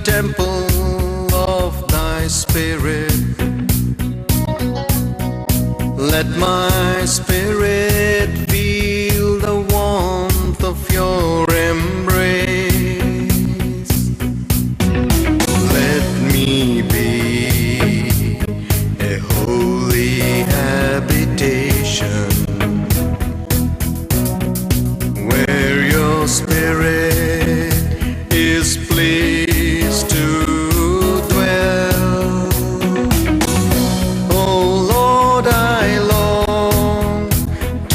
temple of thy spirit. Let my spirit feel the warmth of your embrace. Let me be a holy habitation where your spirit is pleased to dwell. Oh Lord, I long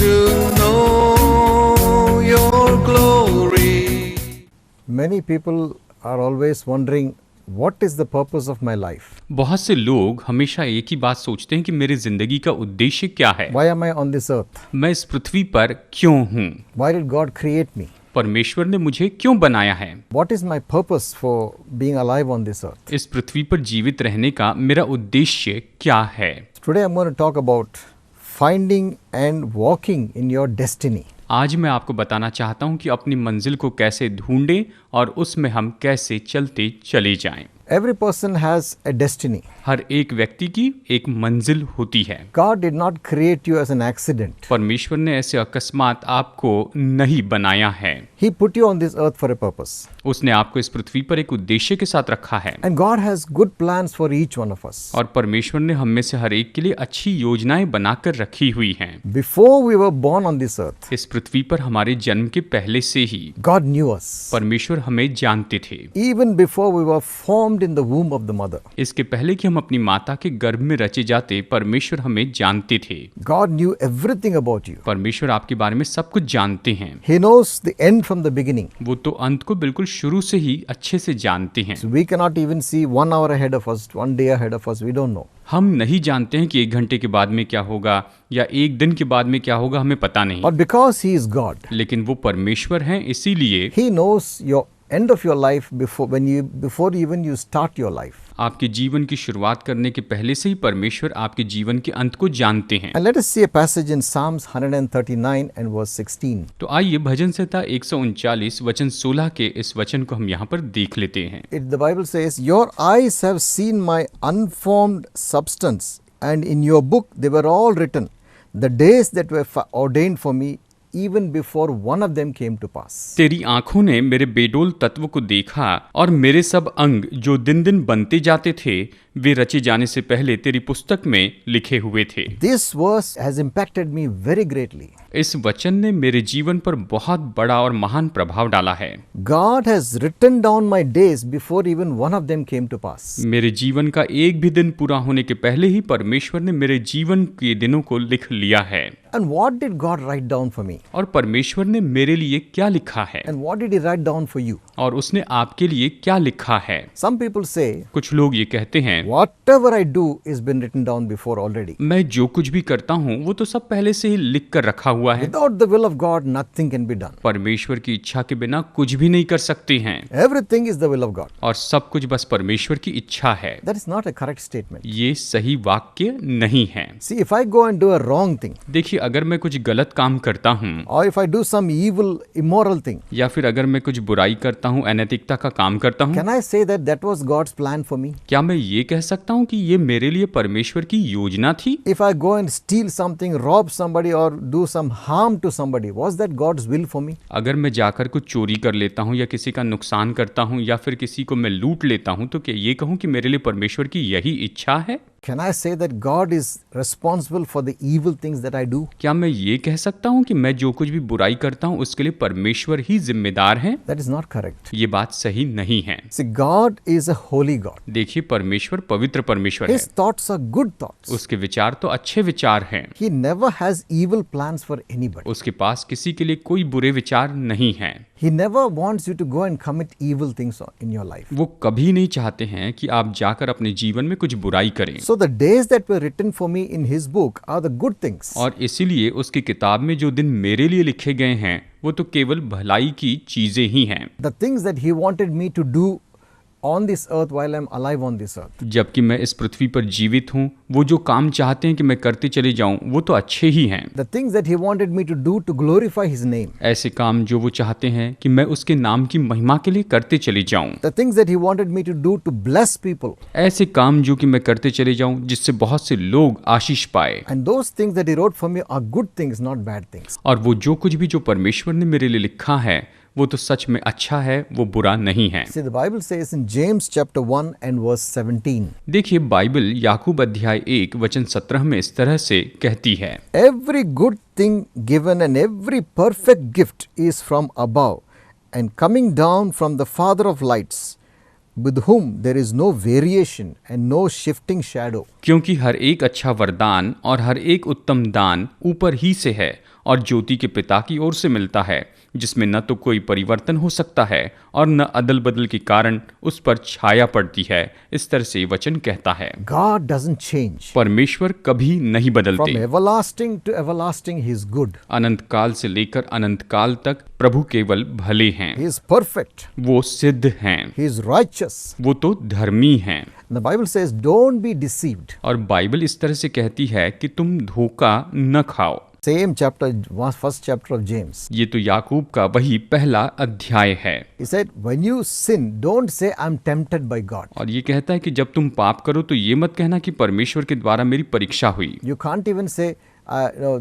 to know your glory. Many people are always wondering, what is the purpose of my life? बहुत से लोग हमेशा एक ही बात सोचते हैं कि मेरी जिंदगी का उद्देश्य क्या है, Why am I on this earth? मैं इस पृथ्वी पर क्यों हूँ, Why did God create me? परमेश्वर ने मुझे क्यों बनाया है, What is my purpose for being alive on this earth? इस पृथ्वी पर जीवित रहने का मेरा उद्देश्य क्या है। Today I'm going to talk about finding and walking in your destiny. आज मैं आपको बताना चाहता हूँ कि अपनी मंजिल को कैसे ढूंढें और उसमें हम कैसे चलते चले जाएं। Every person has a destiny. हर एक व्यक्ति की एक मंजिल होती है। God did not create you as an accident. परमेश्वर ने ऐसे अकस्मात आपको नहीं बनाया है, He put you on this earth for a purpose. उसने आपको इस पृथ्वी पर एक उद्देश्य के साथ रखा है And God has good plans for each one of us. और परमेश्वर ने हम में से हर एक के लिए अच्छी योजनाएं बनाकर रखी हुई हैं। Before we were born on this earth, इस पृथ्वी पर हमारे जन्म के पहले से ही God knew us. परमेश्वर हमें जानते थे। Even before we were formed in the womb of the mother, इसके पहले कि हम अपनी माता के गर्भ में रचे जाते, परमेश्वर हमें जानते थे। God knew everything about you. परमेश्वर आपके बारे में सब कुछ जानते हैं। He knows the end from the beginning. वो तो अंत को बिल्कुल शुरू से ही अच्छे से जानते हैं। So we cannot even see 1 hour ahead of us, 1 day ahead of us. We don't know. हम नहीं जानते हैं कि 1 घंटे के बाद में क्या होगा या 1 दिन के बाद में क्या होगा, हमें पता नहीं। But because He is God, लेकिन वो परमेश्वर हैं, इसीलिए He knows your end of your life before even you start your life. आपके जीवन की शुरुआत करने के पहले से ही परमेश्वर आपके जीवन के अंत को जानते हैं। And let us see a passage in Psalms 139 and verse 16. तो आइए भजन संहिता 139 वचन 16 के इस वचन को हम यहाँ पर देख लेते हैं। The Bible says, "Your eyes have seen my unformed substance, and in your book they were all written, the days that were ordained for me, even before one of them came to pass." तेरी आंखों ने मेरे बेडोल तत्व को देखा और मेरे सब अंग जो दिन दिन बनते जाते थे, वे रचे जाने से पहले तेरी पुस्तक में लिखे हुए थे। This verse has impacted me very greatly. इस वचन ने मेरे जीवन पर बहुत बड़ा और महान प्रभाव डाला है। God has written down my days before even one of them came to pass. मेरे जीवन का एक भी दिन पूरा होने के पहले ही परमेश्वर ने मेरे जीवन के दिनों को लिख लिया है। And what did God write down for me? और परमेश्वर ने मेरे लिए क्या लिखा है And what did He write down for you? और उसने आपके लिए क्या लिखा है। Some people say, कुछ लोग ये कहते हैं, whatever I do is been written down before already. मैं जो कुछ भी करता हूँ वो तो सब पहले से ही लिख कर रखा हुआ है। Without the will of God, nothing can be done. परमेश्वर की इच्छा के बिना कुछ भी नहीं कर सकते हैं Everything is the will of God. और सब कुछ बस परमेश्वर की इच्छा है। That is not a correct statement. ये सही वाक्य नहीं है। See, if I go and do a wrong thing, देखिए, अगर मैं कुछ गलत काम करता हूँ or if I do some evil, immoral thing, या फिर अगर मैं कुछ बुराई करता हूँ, अनैतिकता का काम करता हूँ, can I say that that was God's plan for me? क्या मैं ये कह सकता हूँ कि ये मेरे लिए परमेश्वर की योजना थी? If I go and steal something, rob somebody or do some harm to somebody, was that God's will for me? अगर मैं जाकर कुछ चोरी कर लेता हूँ या किसी का नुकसान करता हूँ या फिर किसी को मैं लूट लेता हूँ, तो क्या ये कहूँ कि मेरे लिए परमेश्वर की यही इच्छा है? Can I say that God is responsible for the evil things that I do? क्या मैं ये कह सकता हूँ कि मैं जो कुछ भी बुराई करता हूँ उसके लिए परमेश्वर ही जिम्मेदार है? That is not correct. ये बात सही नहीं है। See, God is a holy God. देखिए, परमेश्वर पवित्र परमेश्वर है। His thoughts are good thoughts. उसके विचार तो अच्छे विचार हैं। He never has evil plans for anybody. उसके पास किसी के लिए कोई बुरे विचार नहीं हैं। He never wants you to go and commit evil things in your life. वो कभी नहीं चाहते हैं कि आप जाकर अपने जीवन में कुछ बुराई करें। So the days that were written for me in His book are the good things. और इसीलिए उसकी किताब में जो दिन मेरे लिए लिखे गए हैं वो तो केवल भलाई की चीजें ही हैं। The things that He wanted me to do on this earth while I'm alive on this earth. जबकि मैं इस पृथ्वी पर जीवित हूँ, वो जो काम चाहते हैं कि मैं करते चले जाऊं वो तो अच्छे ही हैं। The things that He wanted me to do to glorify His name. ऐसे काम जो वो चाहते हैं कि मैं उसके नाम की महिमा के लिए करते चले जाऊं। The things that He wanted me to do to bless people. ऐसे काम जो कि मैं करते चले जाऊं जिससे बहुत से लोग आशीष पाए। And those things that He wrote for me are good things, not bad things. और वो जो कुछ भी जो परमेश्वर ने मेरे लिए लिखा है वो तो सच में अच्छा है, वो बुरा नहीं है। See, the Bible says in James chapter 1 and verse 17. देखिए बाइबल याकूब अध्याय 1 वचन 17 में इस तरह से कहती है, Every good thing given and every perfect gift is from above and coming down from the Father of lights, with whom there is no variation and no shifting shadow. क्योंकि हर एक अच्छा वरदान और हर एक उत्तम दान ऊपर ही से है और ज्योति के पिता की ओर से मिलता है, जिसमें न तो कोई परिवर्तन हो सकता है और न अदल बदल के कारण उस पर छाया पड़ती है। इस तरह से वचन कहता है, God doesn't change. परमेश्वर कभी नहीं From बदलते। everlasting to everlasting, He is good. अनंत काल से लेकर अनंत काल तक प्रभु केवल भले हैं, He is perfect. वो सिद्ध हैं, He is righteous. वो तो धर्मी हैं। The Bible says, don't be deceived. और बाइबल इस तरह से कहती है कि तुम धोखा न खाओ। Same chapter, first chapter of James. ये तो याकूब का वही पहला अध्याय है। He said, when you sin, don't say, I'm tempted by God. और ये कहता है कि जब तुम पाप करो तो ये मत कहना कि परमेश्वर के द्वारा मेरी परीक्षा हुई, You can't even say,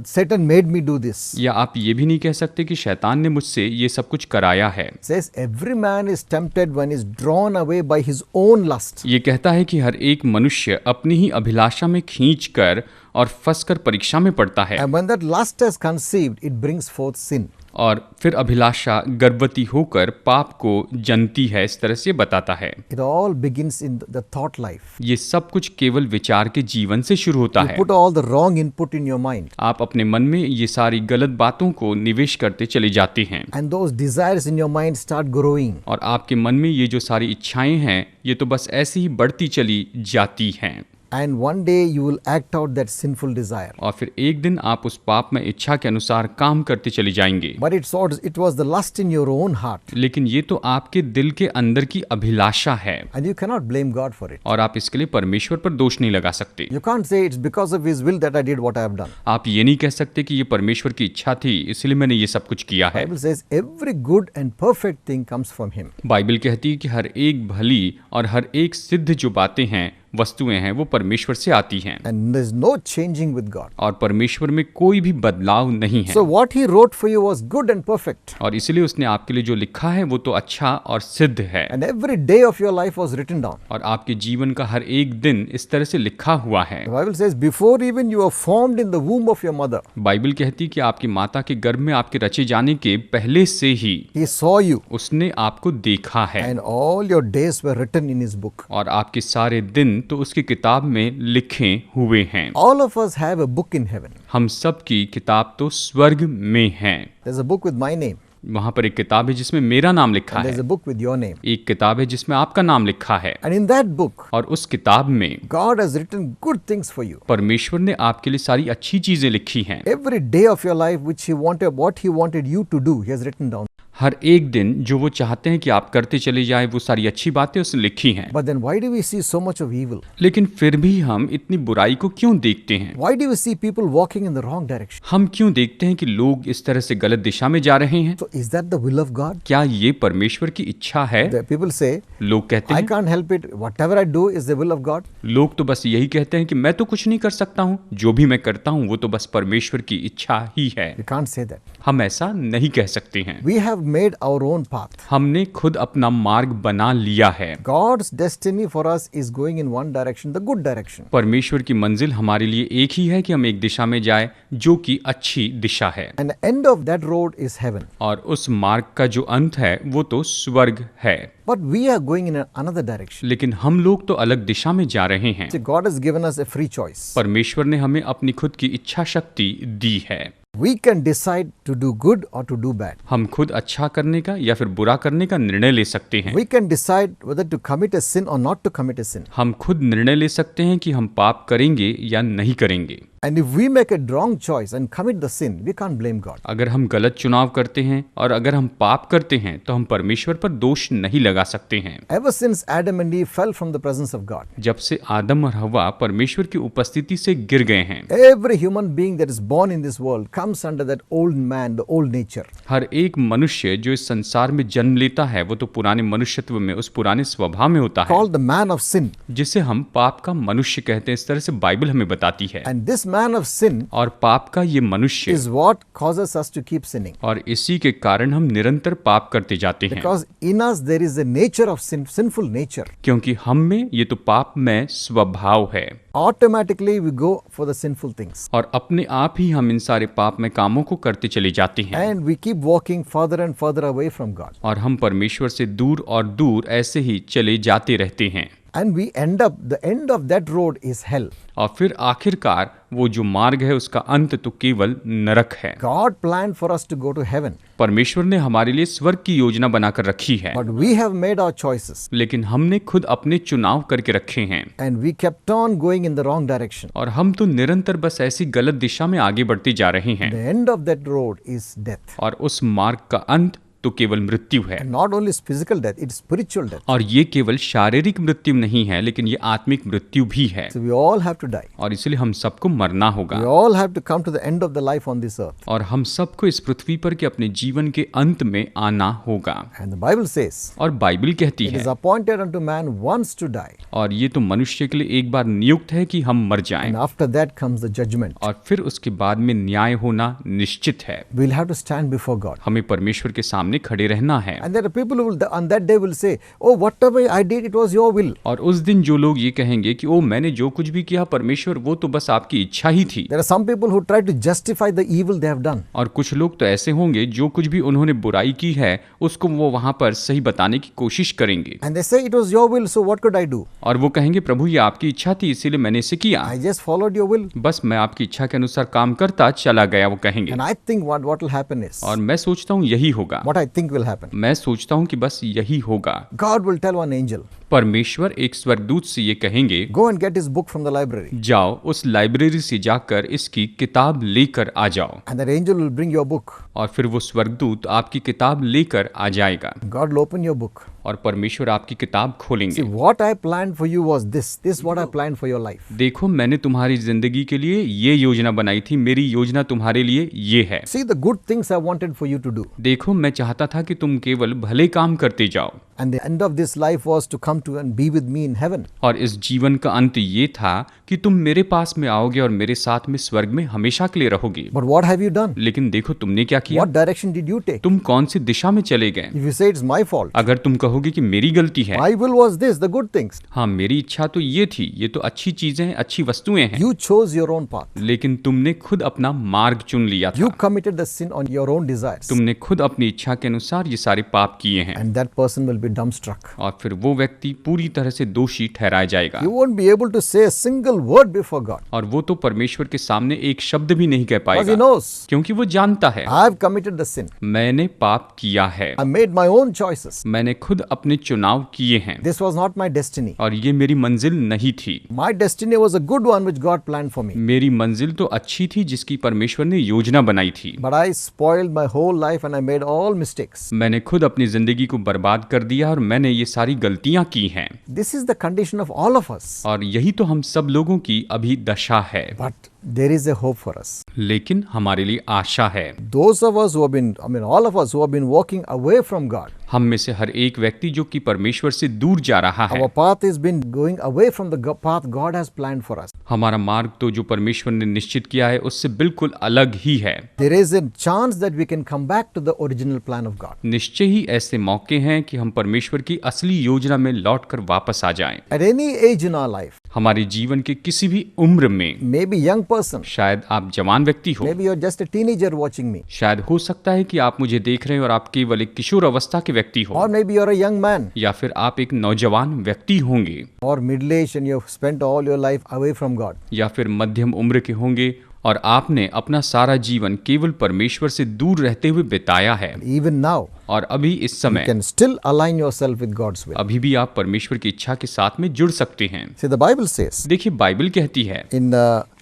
Satan made me do this. या आप ये भी नहीं कह सकते कि शैतान ने मुझसे ये सब कुछ कराया है। It says, every man is tempted when he is drawn away by his own lust. ये कहता है कि हर एक मनुष्य अपनी ही अभिलाषा में खींचकर और फंसकर परीक्षा में पड़ता है, And when that lust is conceived, it brings forth sin. और फिर अभिलाषा गर्भवती होकर पाप को जनती है। इस तरह से बताता है। It all begins in the thought life. ये सब कुछ केवल विचार के जीवन से शुरू होता You है। put all the wrong input in your mind. आप अपने मन में ये सारी गलत बातों को निवेश करते चले जाते हैं, And those desires in your mind start growing. और आपके मन में ये जो सारी इच्छाएं हैं ये तो बस ऐसे ही बढ़ती चली जाती हैं। And one day you will act out that sinful desire. और फिर एक दिन आप उस पाप में इच्छा के अनुसार काम करते चले जाएंगे। But it was the lust in your own heart. लेकिन ये तो आपके दिल के अंदर की अभिलाषा है, And you cannot blame God for it. और आप इसके लिए परमेश्वर पर दोष नहीं लगा सकते। You can't say it's because of His will that I did what I have done. आप ये नहीं कह सकते कि ये परमेश्वर की इच्छा थी इसलिए मैंने ये सब कुछ किया है। Bible says every good and perfect thing comes from Him. Bible कहती है कि हर एक भली और हर एक सिद्ध जो बातें हैं, वस्तुएं हैं, वो परमेश्वर से आती हैं, And there's no changing with God. और परमेश्वर में कोई भी बदलाव नहीं है। So what He wrote for you was good and perfect. और इसलिए उसने आपके लिए जो लिखा है वो तो अच्छा और सिद्ध है, And every day of your life was written down. और आपके जीवन का हर एक दिन इस तरह से लिखा हुआ है। The Bible says, before even you were formed in the womb of your mother, Bible कहती है कि आपकी माता के गर्भ में आपके रचे जाने के पहले से ही He saw you. उसने आपको देखा है, And all your days were written in His book. और आपके सारे दिन तो उसकी किताब में लिखे हुए हैं। All of us have a book in heaven. हम सब की किताब तो स्वर्ग में है। There's a book with my name. वहां पर एक किताब है जिसमें मेरा नाम लिखा And है, there's a book with your name. एक किताब है जिसमें आपका नाम लिखा है, And in that book, और उस किताब में God has written good things for you. परमेश्वर ने आपके लिए सारी अच्छी चीजें लिखी हैं। Every day of your life what He wanted you to do, He has written down. हर एक दिन जो वो चाहते हैं कि आप करते चले जाएं, वो सारी अच्छी बातें उसने लिखी हैं। But then why do we see so much of evil? लेकिन फिर भी हम इतनी बुराई को क्यों देखते हैं? Why do we see people walking in the wrong direction? हम क्यों देखते हैं कि लोग इस तरह से गलत दिशा में जा रहे हैं? So is that the will of God? क्या ये परमेश्वर की इच्छा है? The people say, लोग कहते I हैं, can't help it. Whatever I do is the will of God. लोग तो बस यही कहते हैं कि मैं तो कुछ नहीं कर सकता हूँ, जो भी मैं करता हूँ वो तो बस परमेश्वर की इच्छा ही है। You can't say that. हम ऐसा नहीं कह सकते हैं। We have made our own path. हमने खुद अपना मार्ग बना लिया है। God's destiny for us is going in one direction, the good direction. परमेश्वर की मंजिल हमारे लिए एक ही है कि हम एक दिशा में जाए जो कि अच्छी दिशा है, And the end of that road is heaven. और उस मार्ग का जो अंत है वो तो स्वर्ग है। But we are going in another direction. लेकिन हम लोग तो अलग दिशा में जा रहे हैं। See, God has given us a free choice. परमेश्वर ने हमें अपनी खुद की इच्छा शक्ति दी है। We can decide to do good or to do bad. हम खुद अच्छा करने का या फिर बुरा करने का निर्णय ले सकते हैं। We can decide whether to commit a sin or not to commit a sin. हम खुद निर्णय ले सकते हैं कि हम पाप करेंगे या नहीं करेंगे। And if we make a wrong choice and commit the sin, we can't blame God. अगर हम गलत चुनाव करते हैं और अगर हम पाप करते हैं तो हम परमेश्वर पर दोष नहीं लगा सकते हैं। Ever since Adam and Eve fell from the presence of God, जब से आदम और हव्वा परमेश्वर की उपस्थिति से गिर गए हैं, every human being that is born in this world comes under that old man, the old nature. हर एक मनुष्य जो इस संसार में जन्म लेता है वो तो पुराने मनुष्यत्व में, उस पुराने स्वभाव में होता है, Called the man of sin. जिसे हम पाप का मनुष्य कहते हैं। इस तरह से बाइबल हमें बताती है। And this man of sin और पाप का ये मनुष्य is what causes us to keep sinning. और इसी के कारण हम निरंतर पाप करते जाते हैं, Because in us there is a nature of sin, sinful nature. क्योंकि हम में ये तो पाप में स्वभाव है Automatically we go for the sinful things. और अपने आप ही हम इन सारे पाप में कामों को करते चले जाते हैं And we keep walking further and further away from God. और हम परमेश्वर से दूर और दूर ऐसे ही चले जाते रहते हैं। And we end up, the end of that road is hell. और फिर आखिरकार वो जो मार्ग है उसका अंत तो केवल नरक है। God planned for us to go to heaven, परमेश्वर ने हमारे लिए स्वर्ग की योजना बनाकर रखी है, but we have made our choices लेकिन हमने खुद अपने चुनाव करके रखे हैं and we kept on going in the wrong direction. और हम तो निरंतर बस ऐसी गलत दिशा में आगे बढ़ते जा रहे हैं The end of that road is death. और उस मार्ग का अंत तो केवल मृत्यु है। And not only physical death, it is spiritual death. और ये केवल शारीरिक मृत्यु नहीं है, लेकिन ये आत्मिक मृत्यु भी है So we all have to die. और इसलिए हम सबको मरना होगा We all have to come to the end of the life on this earth. और हम सबको इस पृथ्वी पर के अपने जीवन के अंत में आना होगा। And the Bible says, और बाइबल कहती it है is appointed unto man once to die, और ये तो मनुष्य के लिए एक बार नियुक्त है कि हम मर जाएं and after that comes the judgment. और फिर उसके बाद में न्याय होना निश्चित है। We'll have to stand before God. हमें परमेश्वर के सामने खड़े रहना है And there are people who will, on that day will say, oh, whatever I did, it was your will. और उस दिन जो लोग ये कहेंगे कि ओ मैंने जो कुछ भी किया परमेश्वर वो तो बस आपकी इच्छा ही थी। There are some people who try to justify the evil they have done. और कुछ लोग तो ऐसे होंगे जो कुछ भी उन्होंने बुराई की है उसको वो वहां पर सही बताने की कोशिश करेंगे And they say, it was your will, so what could I do? और वो कहेंगे प्रभु ये आपकी इच्छा थी इसीलिए मैंने इसे किया, I just followed your will. बस मैं आपकी इच्छा के अनुसार काम करता चला गया, वो कहेंगे। And I think what will happen is, और मैं सोचता हूँ यही होगा, what I think will happen. मैं सोचता हूँ कि बस यही होगा। God will tell one angel, परमेश्वर एक स्वर्गदूत से ये कहेंगे go and get his book from the library. जाओ उस लाइब्रेरी से जाकर इसकी किताब लेकर आ जाओ And that angel will bring your book. और फिर वो स्वर्गदूत आपकी किताब लेकर आ जाएगा God will open your book. और परमेश्वर आपकी किताब खोलेंगे। See, what I planned for you was this. This is what I planned for your life. देखो मैंने तुम्हारी जिंदगी के लिए ये योजना बनाई थी, मेरी योजना तुम्हारे लिए ये है। See the good things I wanted for you to do. देखो मैं चाहता था कि तुम केवल भले काम करते जाओ And the end of this life was to come to and be with me in heaven. और इस जीवन का अंत ये था कि तुम मेरे पास में आओगे और मेरे साथ में स्वर्ग में हमेशा के लिए रहोगे। But what have you done? लेकिन देखो तुमने क्या किया, What direction did you take? तुम कौन सी दिशा में चले गए। If you say it's my fault, अगर तुम कहोगे कि मेरी गलती है, my will was this, the good things. हाँ मेरी इच्छा तो ये थी, ये तो अच्छी चीजें हैं, अच्छी वस्तुएं हैं, You chose your own path. लेकिन तुमने खुद अपना मार्ग चुन लिया You था, committed the sin on your own desires. तुमने खुद अपनी इच्छा के अनुसार ये सारे पाप किए हैं And that person will be dumbstruck. और फिर वो व्यक्ति पूरी तरह से दोषी ठहराया जाएगा You won't be able to say a single word before God. और वो तो परमेश्वर के सामने एक शब्द भी नहीं कह Because पाएगा he knows, क्योंकि वो जानता है I have committed the sin. मैंने पाप किया है, I made my own choices. मैंने खुद अपने चुनाव किए हैं This was not my destiny. और ये मेरी मंजिल नहीं थी। My destiny was a good one which God planned for me. मेरी मंजिल तो अच्छी थी जिसकी परमेश्वर ने योजना बनाई थी, But I spoiled my whole life and I made all mistakes. मैंने खुद अपनी जिंदगी को बर्बाद कर दिया और मैंने ये सारी गलतियां की हैं This is the condition of all of us. और यही तो हम सब लोगों की अभी दशा है। But there is a hope for us. लेकिन हमारे लिए आशा है। Those of us who have been, all of us who have been walking away from God, हम में से हर एक व्यक्ति जो कि परमेश्वर से दूर जा रहा है, our path has been going away from the path God has planned for us. हमारा मार्ग तो जो परमेश्वर ने निश्चित किया है उससे बिल्कुल अलग ही है। There is a chance that we can come back to the original plan of God. निश्चय ही ऐसे मौके हैं कि हम परमेश्वर की असली योजना में लौटकर वापस आ जाएं। At any age in our life, हमारे जीवन के किसी भी उम्र में, maybe young person, शायद आप जवान व्यक्ति हो, maybe you're just a teenager watching me, शायद हो सकता है कि आप मुझे देख रहे हैं और आप केवल एक किशोर अवस्था के व्यक्ति हो, or maybe you're a young man, या फिर आप एक नौजवान व्यक्ति होंगे, or middle age and you've spent all your life away from God. या फिर मध्यम उम्र के होंगे और आपने अपना सारा जीवन केवल परमेश्वर से दूर रहते हुए बिताया है। Even now, और अभी इस you समय can still align yourself with God's will. अभी भी आप परमेश्वर की इच्छा के साथ में जुड़ सकते हैं। See, the Bible says देखिए, बाइबल कहती है in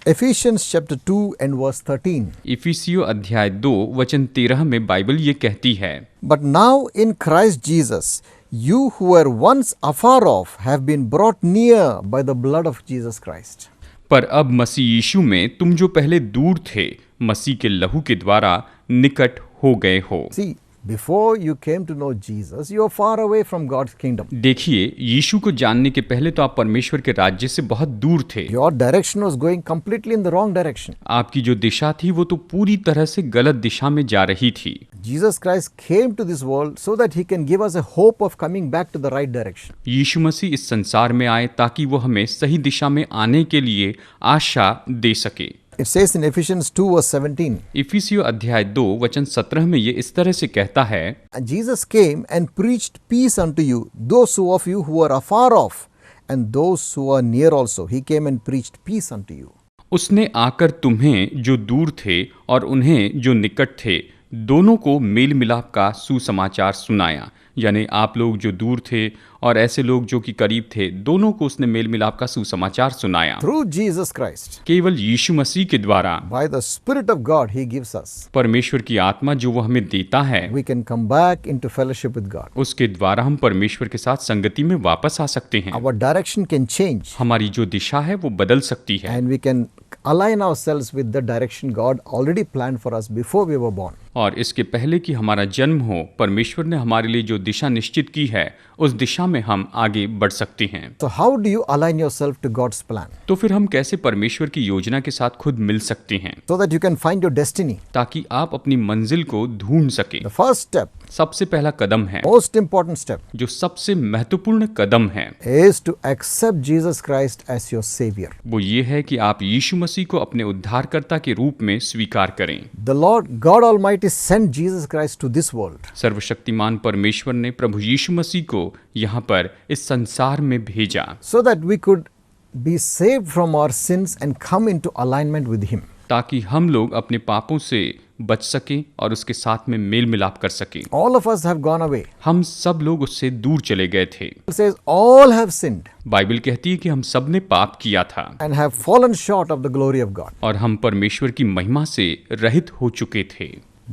Ephesians chapter 2 and verse 13, इफिसियों अध्याय 2 वचन 13 में बाइबल ये कहती है, But now in Christ Jesus, you who were once afar off have been brought near by the blood of Jesus Christ. पर अब मसीह यीशु में तुम जो पहले दूर थे, मसीह के लहू के द्वारा निकट हो गए हो। See, before you came to know Jesus, you are far away from God's kingdom. देखिए, यीशु को जानने के पहले तो आप परमेश्वर के राज्य से बहुत दूर थे। Your direction was going completely in the wrong direction. आपकी जो दिशा थी वो तो पूरी तरह से गलत दिशा में जा रही थी। Jesus Christ came to this world so that he can give us a hope of coming back to the right direction. यीशु मसीह इस संसार में आए ताकि वो हमें सही दिशा में आने के लिए आशा दे सके। It says in Ephesians 2 verse 17, इफिसियों अध्याय 2 वचन 17 में ये इस तरह से कहता है, And Jesus came and preached peace unto you, those who of you who are afar off, and those who are near also. He came and preached peace unto you. उसने आकर तुम्हें जो दूर थे और उन्हें जो निकट थे दोनों को मेल मिलाप का सुसमाचार सुनाया। यानी आप लोग जो दूर थे और ऐसे लोग जो कि करीब थे, दोनों को उसने मेल मिलाप का सुसमाचार सुनाया। Through Jesus Christ, केवल यीशु मसीह के द्वारा by the Spirit of God he gives us, परमेश्वर की आत्मा जो वो हमें देता है, we can come back into fellowship with God. उसके द्वारा हम परमेश्वर के साथ संगति में वापस आ सकते हैं। Our direction can change, हमारी जो दिशा है वो बदल सकती है and we can align ourselves with the direction God already planned for us before we were born. और इसके पहले कि हमारा जन्म हो, परमेश्वर ने हमारे लिए जो दिशा निश्चित की है उस दिशा में हम आगे बढ़ सकते हैं। So how do you align yourself to God's plan तो फिर हम कैसे परमेश्वर की योजना के साथ खुद मिल सकते हैं so that you can find your destiny? ताकि आप अपनी मंजिल को ढूंढ सके। The first step, सबसे पहला कदम है, most important step, जो सबसे महत्वपूर्ण कदम है, is to accept Jesus Christ as your Savior. वो ये है कि आप यीशु मसीह को अपने उद्धारकर्ता के रूप में स्वीकार करें। The Lord God Almighty sent Jesus Christ to this world सर्वशक्तिमान परमेश्वर ने प्रभु यीशु मसीह को यहाँ पर इस संसार में भेजा so that we could be saved from our sins and come into alignment with Him. ताकि हम लोग अपने पापों से बच सकें और उसके साथ में मेल मिलाप कर सकें। All of us have gone away. हम सब लोग उससे दूर चले गए थे। It says all have sinned Bible कहती है कि हम सब ने पाप किया था and have fallen short of the glory of God. और हम परमेश्वर की महिमा से रहित हो चुके थे।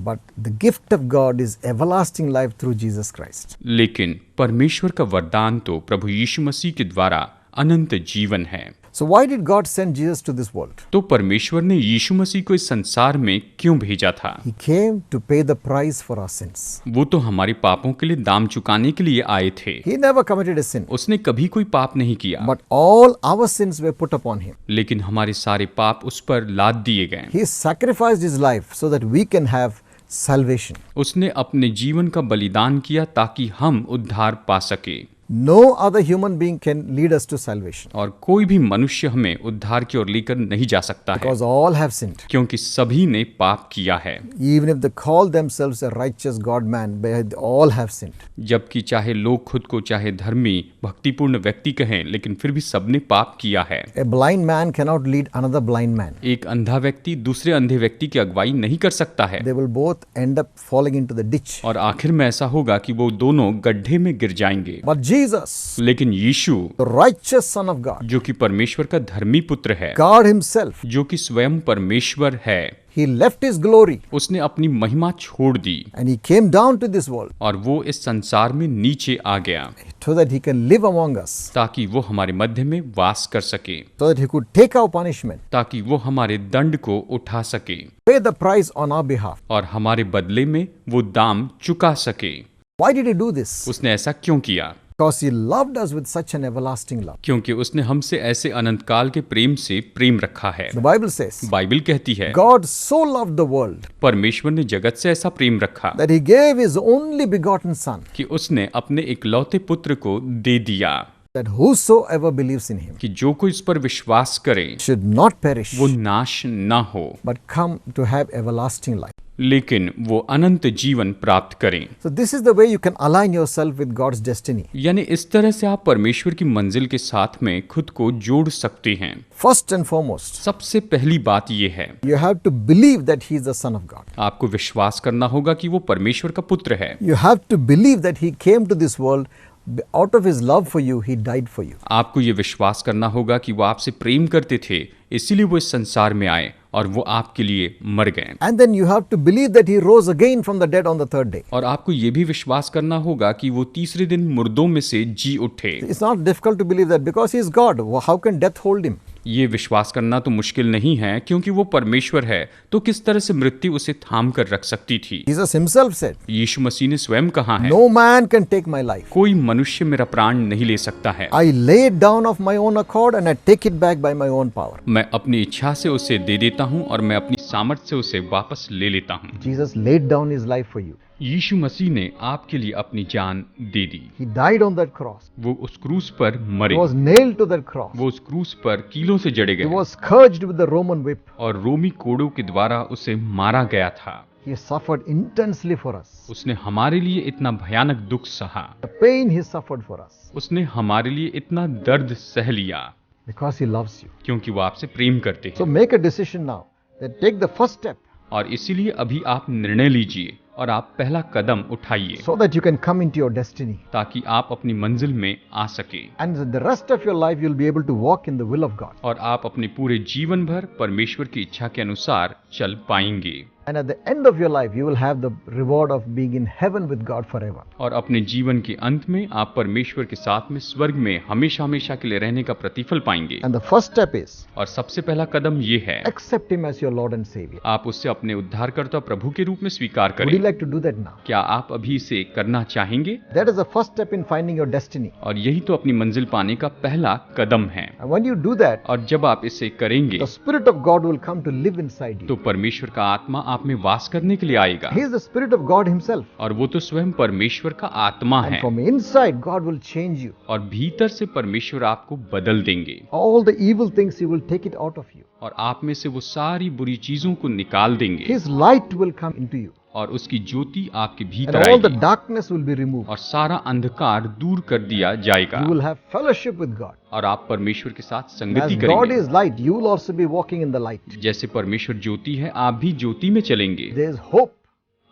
But the gift of God is everlasting life through Jesus Christ. लेकिन परमेश्वर का वरदान तो प्रभु यीशु मसीह के द्वारा अनंत जीवन है। So why did God send Jesus to this world? तो परमेश्वर ने यीशु मसीह को इस संसार में क्यों भेजा था? He came to pay the price for our sins. वो तो हमारे पापों के लिए दाम चुकाने के लिए आए थे। He never committed a sin, उसने कभी कोई पाप नहीं किया, but all our sins were put upon Him. लेकिन हमारे सारे पाप उस पर लाद दिए गए। He sacrificed His life so that we can have salvation. उसने अपने जीवन का बलिदान किया ताकि हम उद्धार पा सके। No other human being can lead us to salvation और कोई भी मनुष्य हमें उद्धार की ओर लेकर नहीं जा सकता है, because all have sinned. क्योंकि सभी ने पाप किया है। Even if they call themselves a righteous God man, they all have sinned. जबकि चाहे लोग खुद को चाहे धर्मी भक्तिपूर्ण व्यक्ति कहें, लेकिन फिर भी सबने पाप किया है। A blind man cannot lead another blind man. एक अंधा व्यक्ति दूसरे अंधे व्यक्ति की अगुवाई नहीं कर सकता है They will both end up falling into the ditch. और आखिर में ऐसा होगा कि वो दोनों गड्ढे में गिर जाएंगे। But Jesus, लेकिन यीशु the righteous Son of God, जो कि परमेश्वर का धर्मी पुत्र है, God Himself, जो कि स्वयं परमेश्वर है, He left His glory उसने अपनी महिमा छोड़ दी and He came down to this world और वो इस संसार में नीचे आ गया so that He can live among us, ताकि वो हमारे मध्य में वास कर सके, so that He could take our punishment, ताकि वो हमारे दंड को उठा सके pay the price on our behalf. और हमारे बदले में वो दाम चुका सके। Why did He do this? उसने ऐसा क्यों किया? Because He loved us with such an everlasting love. क्योंकि उसने हमसे ऐसे अनंत काल के प्रेम से प्रेम रखा है। The Bible says, बाइबल कहती है, God so loved the world परमेश्वर ने जगत से ऐसा प्रेम रखा that He gave His only begotten Son, कि उसने अपने इकलौते पुत्र को दे दिया that whosoever believes in Him कि जो कोई इस पर विश्वास करे should not perish, वो नाश ना हो, but come to have everlasting life. लेकिन वो अनंत जीवन प्राप्त करें। So this is the way you can align yourself with God's destiny. यानी इस तरह से आप परमेश्वर की मंजिल के साथ में खुद को जोड़ सकते हैं। First and foremost, सबसे पहली बात ये है, you have to believe that he is the son of God. आपको विश्वास करना होगा कि वो परमेश्वर का पुत्र है। You have to believe that he came to this world out of his love for you, he died for you. आपको ये विश्वास करना होगा कि वो आपसे प्रेम करते थे, इसीलिए वो इस संसार में आए और वो आपके लिए मर गए। And then you have to believe that he rose again from the dead on the third day. और आपको ये भी विश्वास करना होगा कि वो तीसरे दिन मुर्दों में से जी उठे। It's not difficult to believe that because he is God. How can death hold him? ये विश्वास करना तो मुश्किल नहीं है, क्योंकि वो परमेश्वर है, तो किस तरह से मृत्यु उसे थाम कर रख सकती थी। Jesus himself said, यीशु मसीह ने स्वयं कहा है, no man can take my life. कोई मनुष्य मेरा प्राण नहीं ले सकता है। I lay it down of my own accord and I take it back by my own power. मैं अपनी इच्छा से उसे दे देता हूँ और मैं अपनी सामर्थ्य से उसे वापस ले लेता हूँ। Jesus laid down his life for you. यीशु मसीह ने आपके लिए अपनी जान दे दी। He died on that cross. वो उस क्रूस पर मरे। He was nailed to that cross. वो उस क्रूस पर कीलों से जड़े He गए was scourged with the Roman whip. और रोमी कोड़ों के द्वारा उसे मारा गया था। He suffered intensely for us. उसने हमारे लिए इतना भयानक दुख सहा, The pain he suffered for us उसने हमारे लिए इतना दर्द सह लिया, because he loves you. क्योंकि वो आपसे प्रेम करते हैं। So make a decision now that take the first step और इसीलिए अभी आप निर्णय लीजिए और आप पहला कदम उठाइए, so that you can come into your destiny. ताकि आप अपनी मंजिल में आ सके And the rest of your life you'll be able to walk in the will of God. और आप अपने पूरे जीवन भर परमेश्वर की इच्छा के अनुसार चल पाएंगे। And at the end of your life you will have the reward of being in heaven with God forever. और अपने जीवन के अंत में आप परमेश्वर के साथ में स्वर्ग में हमेशा हमेशा के लिए रहने का प्रतिफल पाएंगे। And the first step is और सबसे पहला कदम ये है, accept him as your Lord and Savior. आप उससे अपने उद्धारकर्ता प्रभु के रूप में स्वीकार Would you करें। like to do that now? क्या आप अभी इसे करना चाहेंगे? That is the first step in finding your destiny. और यही तो अपनी मंजिल पाने का पहला कदम है। And when you do that, और जब आप इसे करेंगे the Spirit of God will come to live inside you. तो परमेश्वर का आत्मा आप में वास करने के लिए आएगा। He is the Spirit of God himself. और वो तो स्वयं परमेश्वर का आत्मा And है। from inside, God will change you. और भीतर से परमेश्वर आपको बदल देंगे All the evil things, He will take it out of you. और आप में से वो सारी बुरी चीजों को निकाल देंगे His light will come into you. और उसकी ज्योति आपके And भीतर all the आएगी darkness will be removed. और सारा अंधकार दूर कर दिया जाएगा You will have fellowship with God. और आप परमेश्वर के साथ As संगति God करेंगे। is light, you will also be walking in the light. जैसे परमेश्वर ज्योति है, आप भी ज्योति में चलेंगे। There is hope.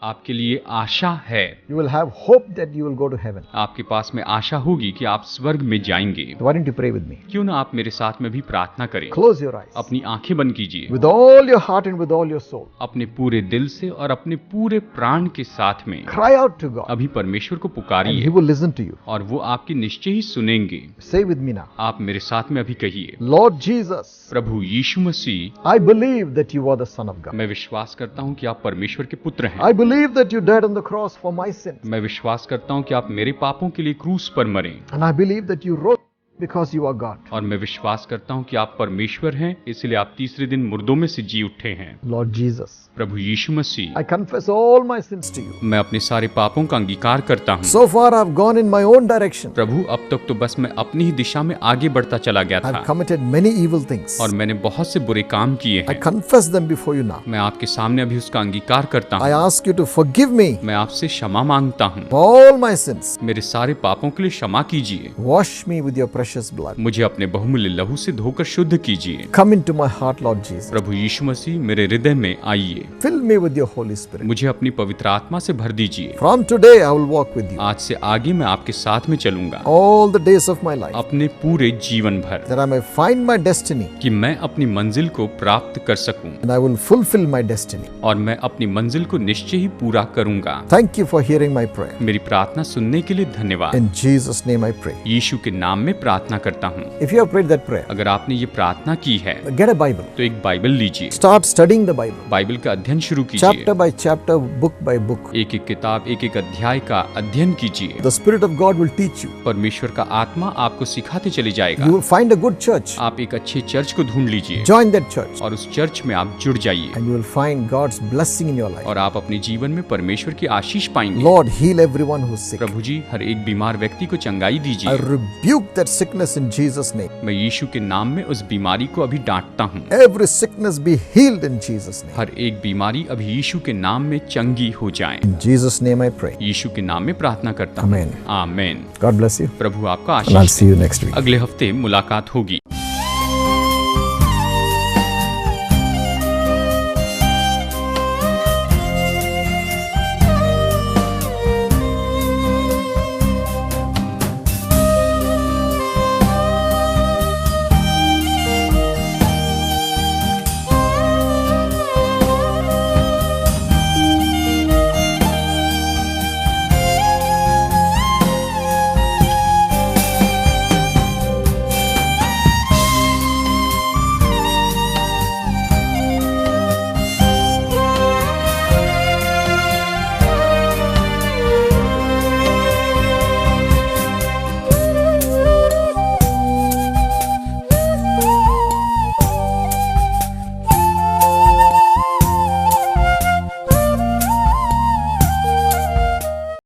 आपके लिए आशा है, You will have hope that you will go to heaven. आपके पास में आशा होगी कि आप स्वर्ग में जाएंगे। So why don't you pray with me? क्यों ना आप मेरे साथ में भी प्रार्थना करें। Close your eyes. अपनी आंखें बंद कीजिए, With all your heart and with all your soul. अपने पूरे दिल से और अपने पूरे प्राण के साथ में Cry out to God. अभी परमेश्वर को And पुकारिए He will listen to you. और वो आपकी निश्चय ही सुनेंगे। Say with me now. आप मेरे साथ में अभी कहिए, Lord Jesus, Prabhu Yeshu Masih, I believe that you are the Son of God. मैं विश्वास करता हूँ कि आप परमेश्वर के पुत्र हैं। I believe that you died on the cross for my sins. मैं विश्वास करता हूँ कि आप मेरे पापों के लिए क्रूस पर मरे And I believe that you rose because you are God. और मैं विश्वास करता हूँ कि आप परमेश्वर हैं, इसलिए आप तीसरे दिन मुर्दों में से जी उठे हैं। Lord Jesus, Prabhu Yeshu Masih, I confess all my sins to you. मैं अपने सारे पापों का अंगीकार करता हूँ। So far I've gone in my own direction. प्रभु, अब तक तो बस मैं अपनी ही दिशा में आगे बढ़ता चला गया I've था committed many evil things. और मैंने बहुत से बुरे काम किए I हैं। confess them before you now. मैं आपके सामने अभी उसका अंगीकार करता I हूँ। ask you to forgive me मैं आपसे क्षमा मांगता हूँ। for all my sins. मेरे सारे पापों के लिए क्षमा कीजिए। Wash me with your precious blood. मुझे अपने बहुमूल्य लहू से धोकर शुद्ध कीजिए। Come into my heart, Lord Jesus. प्रभु यीशु मसीह, मेरे हृदय में आइए। Fill me with your Holy Spirit. मुझे अपनी पवित्र आत्मा से भर दीजिए। From today I will walk with you आज से आगे मैं आपके साथ में चलूंगा all the days of my life, अपने पूरे जीवन भर, that I may find my destiny कि मैं अपनी मंजिल को प्राप्त कर सकूं and I will fulfill my destiny. और मैं अपनी मंजिल को निश्चय ही पूरा करूंगा। Thank you for hearing my prayer. मेरी प्रार्थना सुनने के लिए धन्यवाद। In Jesus' name I pray. यीशु के नाम में प्रार्थना करता हूँ। If you have prayed that prayer, अगर आपने ये प्रार्थना की है get a Bible. तो एक बाइबल लीजिए, Start studying the Bible. Bible का अध्ययन शुरू कीजिए। Chapter by chapter, book by book. एक एक किताब, एक एक अध्याय का अध्ययन कीजिए। The Spirit of God will teach you. परमेश्वर का आत्मा आपको सिखाते चले जाएगा। You will find a good church. आप एक अच्छे चर्च को ढूंढ लीजिए Join that church और उस चर्च में आप जुड़ जाइए and you will find God's blessing in your life. और आप अपने जीवन में परमेश्वर की आशीष पाएंगे। Lord, heal everyone who's sick. प्रभु जी, हर एक बीमार व्यक्ति को चंगाई I दीजिए। rebuke that sickness in Jesus' name. मैं यीशु के नाम में उस बीमारी को अभी डांटता हूँ। Every sickness be healed in Jesus' name. हर एक बीमारी अभी यीशु के नाम में चंगी हो जाए। In Jesus' name I pray. यीशु के नाम में प्रार्थना करता हूँ। Amen. आमीन। God bless you. प्रभु आपका And I'll Ashish see you next week. अगले हफ्ते मुलाकात होगी।